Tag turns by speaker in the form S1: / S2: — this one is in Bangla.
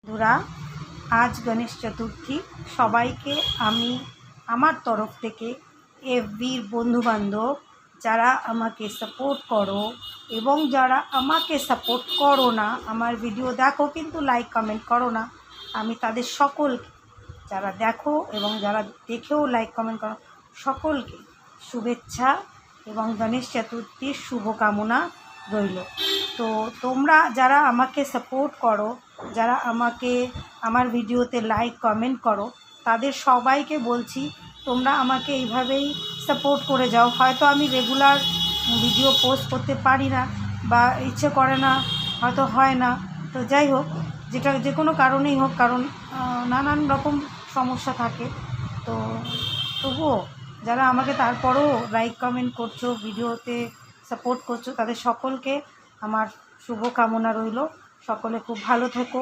S1: বন্ধুরা, আজ গণেশ চতুর্থী। সবাইকে আমি আমার তরফ থেকে এফবির বন্ধুবান্ধব যারা আমাকে সাপোর্ট করো এবং যারা আমাকে সাপোর্ট করো না, আমার ভিডিও দেখো কিন্তু লাইক কমেন্ট করো না, আমি তাদের সকলকে, যারা দেখো এবং যারা দেখেও লাইক কমেন্ট করো, সকলকে শুভেচ্ছা এবং গণেশ চতুর্থীর শুভকামনা রইল। তো তোমরা যারা আমাকে সাপোর্ট করো, যারা আমাকে আমার ভিডিওতে লাইক কমেন্ট করো, তাদের সবাইকে বলছি তোমরা আমাকে এইভাবেই সাপোর্ট করে যাও। হয়তো আমি রেগুলার ভিডিও পোস্ট করতে পারি না বা ইচ্ছে করে না, হয়তো হয় না, তো যাই হোক, যেটা যে কোনো কারণেই হোক, কারণ নানান রকম সমস্যা থাকে। তো তবুও যারা আমাকে তারপরও লাইক কমেন্ট করছো, ভিডিওতে সাপোর্ট করছো, তাদের সকলকে আমার শুভকামনা রইল। সকলে খুব ভালো থেকো,